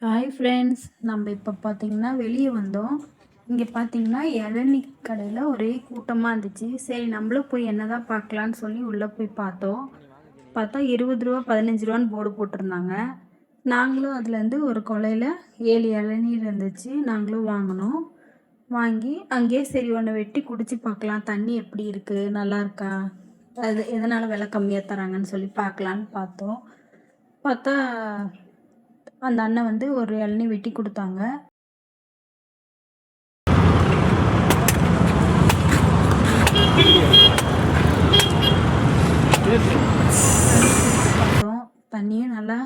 Hi friends, நம்ம இப்போ பார்த்தீங்கன்னா வெளியே வந்தோம். இங்கே பார்த்தீங்கன்னா இளநீ கடையில் ஒரே கூட்டமாக இருந்துச்சு. சரி நம்மளும் போய் என்னதான் பார்க்கலான்னு சொல்லி உள்ளே போய் பார்த்தோம். பார்த்தா 20 ரூபா 15 ரூபான்னு போர்டு போட்டிருந்தாங்க. நாங்களும் அதுலேருந்து ஒரு கொலையில் 7 இளநீர் இருந்துச்சு. நாங்களும் வாங்கினோம். வாங்கி அங்கேயே சரி ஒன்று வெட்டி குடிச்சு பார்க்கலாம், தண்ணி எப்படி இருக்குது, நல்லா இருக்கா, அது எதனால் விலை கம்மியாக தராங்கன்னு சொல்லி பார்க்கலான்னு பார்த்தோம். பார்த்தா அந்த அண்ணன் வந்து ஒரு இளநீ வெட்டி கொடுத்தாங்க. பார்த்தோம், தண்ணியும் நல்லா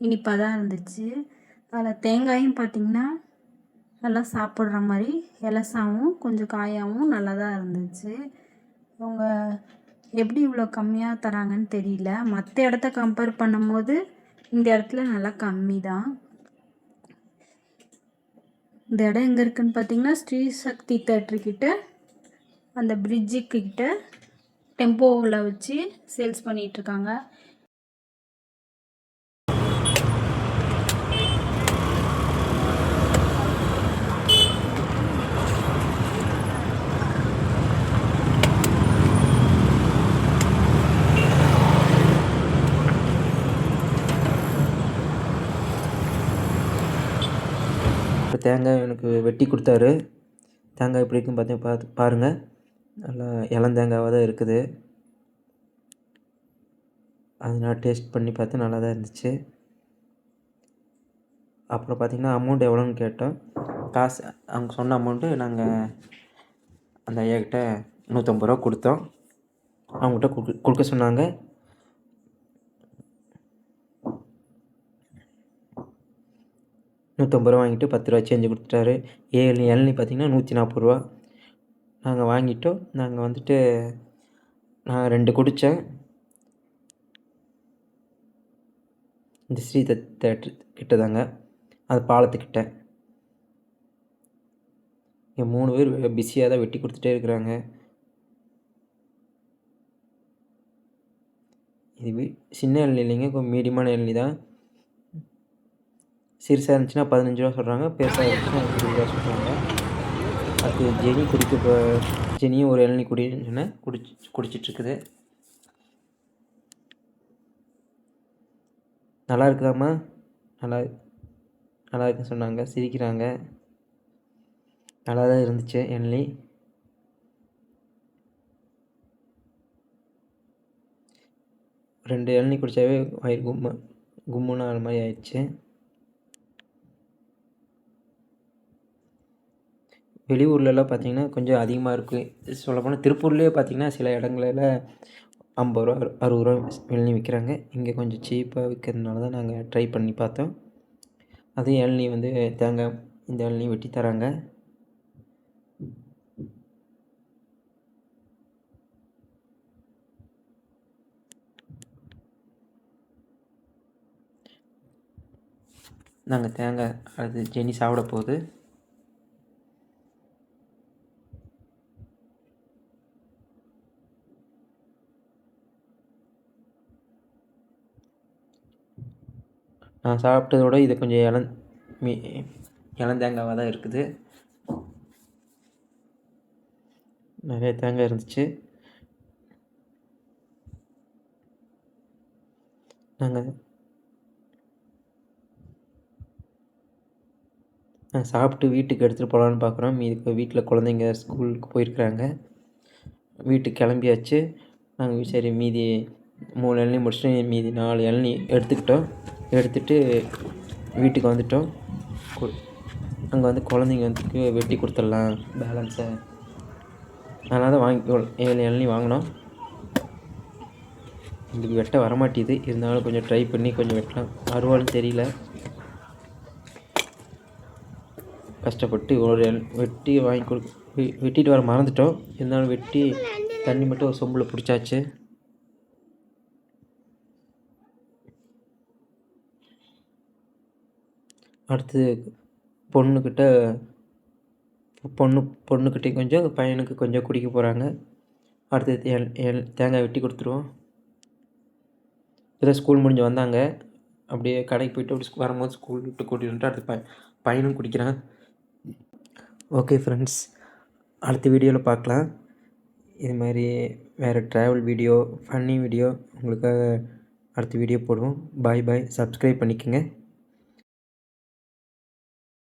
இனிப்பாக தான் இருந்துச்சு. அதில் தேங்காயும் பார்த்திங்கன்னா நல்லா சாப்பிட்ற மாதிரி எலசாவும் கொஞ்சம் காயாகவும் நல்லா தான் இருந்துச்சு. அவங்க எப்படி இவ்வளோ கம்மியாக தராங்கன்னு தெரியல. மற்ற இடத்த கம்பேர் பண்ணும்போது இந்த இடத்துல நல்லா கம்மி தான். இந்த இடம் எங்கே இருக்குதுன்னு பார்த்தீங்கன்னா ஸ்ரீ சக்தி தேட்டர் கிட்ட, அந்த பிரிட்ஜு கிட்ட டெம்போவில் வச்சு சேல்ஸ் பண்ணிகிட்ருக்காங்க. இப்போ தேங்காய் எனக்கு வெட்டி கொடுத்தாரு. தேங்காய் எப்படி இருக்குன்னு பாருங்கள். நல்லா இளந்தேங்காவாக தான் இருக்குது. அது நான் டேஸ்ட் பண்ணி பார்த்து நல்லா தான் இருந்துச்சு. அப்புறம் பார்த்திங்கன்னா அமௌண்ட் எவ்வளோன்னு கேட்டோம். காசு அவங்க சொன்ன அமௌண்ட்டு நாங்கள் அந்த ஐயாக்கிட்ட 150 ரூபா கொடுத்தோம். அவங்ககிட்ட கொடுக்க சொன்னாங்க. $150 வாங்கிட்டு 10 ரூபா சேஞ்சு கொடுத்துட்டாரு. 7 இளநீ பார்த்திங்கன்னா 140 ரூபா. நாங்கள் வாங்கிட்டோம். நாங்கள் வந்துட்டு நான் 2 குடித்தேன். இந்த ஸ்ரீ தேட்ரு கிட்ட தாங்க, அது பாலத்துக்கிட்ட. இங்கே 3 பேர் பிஸியாக தான் வெட்டி கொடுத்துட்டே இருக்கிறாங்க. இது சின்ன இளநீ இல்லைங்க, கொஞ்சம் மீடியமான இளநீ தான். சிறுசாக இருந்துச்சுன்னா 15 ரூபா சொல்கிறாங்க, பெருசாக இருந்துச்சுன்னா 20 ரூபா சொல்கிறாங்க. அது ஜெனியும் ஒரு இளநீ குடின்னு சொன்னேன், குடிச்சிட்ருக்குது. நல்லா இருக்குதாம்மா, நல்லா இருக்குன்னு சொன்னாங்க, சிரிக்கிறாங்க. நல்லா தான் இருந்துச்சு இளநீ. ரெண்டு இளநீ குடித்தாவே வயிறு கும்முன்னு ஆகிற மாதிரி ஆயிடுச்சு. வெளியூர்லலாம் பார்த்திங்கன்னா கொஞ்சம் அதிகமாக இருக்குது. சொல்லப்போனால் திருப்பூர்லேயே பார்த்திங்கன்னா சில இடங்களில் 50 ரூபா 60 ரூபா இளநீ விற்கிறாங்க. இங்கே கொஞ்சம் சீப்பாக விற்கிறதுனால தான் நாங்கள் ட்ரை பண்ணி பார்த்தோம். அதே இளநீ வந்து தேங்காய் இந்த இளநீ வெட்டி தராங்க. நாங்கள் தேங்காய் அது ஜெனி சாப்பிட போகுது. நான் சாப்பிட்டதோட இது கொஞ்சம் இளந்தேங்காவாக தான் இருக்குது. நிறைய தேங்காய் இருந்துச்சு. நாங்கள் சாப்பிட்டு வீட்டுக்கு எடுத்துகிட்டு போகலான்னு பார்க்குறோம். இப்போ வீட்டில் குழந்தைங்க ஸ்கூலுக்கு போயிருக்கிறாங்க. வீட்டுக்கு கிளம்பியாச்சு. நாங்கள் சரி மீதி 3 இளநீ முடிச்சுட்டு மீதி 4 இளநீ எடுத்துகிட்டு வீட்டுக்கு வந்துவிட்டோம். அங்கே வந்து குழந்தைங்க வந்து வெட்டி கொடுத்துடலாம் பேலன்ஸை, அதனால தான் 7 இளநீ வாங்கினோம். எங்களுக்கு வெட்ட வரமாட்டேது, இருந்தாலும் கொஞ்சம் ட்ரை பண்ணி கொஞ்சம் வெட்டலாம். வருவான்னு தெரியல, கஷ்டப்பட்டு ஒரு வெட்டி வெட்டிட்டு வர மறந்துட்டோம். இருந்தாலும் வெட்டி தண்ணி மட்டும் ஒரு சொம்பில் பிடிச்சாச்சு. அடுத்து பொண்ணுக்கிட்டே கொஞ்சம் பையனுக்கு கொஞ்சம் குடிக்க போகிறாங்க. அடுத்து தேங்காய் வெட்டி கொடுத்துருவோம். இப்போ ஸ்கூல் முடிஞ்சு வந்தாங்க. அப்படியே கடைக்கு போயிட்டு அப்படி வரும்போது ஸ்கூல் விட்டு கூட்டிகிட்டு வந்துட்டு அடுத்து பையனும் குடிக்கிறான். ஓகே ஃப்ரெண்ட்ஸ், அடுத்த வீடியோவில் பார்க்கலாம். இது மாதிரி வேறு ட்ராவல் வீடியோ, ஃபன்னி வீடியோ உங்களுக்காக அடுத்த வீடியோ போடுவோம். பாய் பாய். சப்ஸ்கிரைப் பண்ணிக்கோங்க.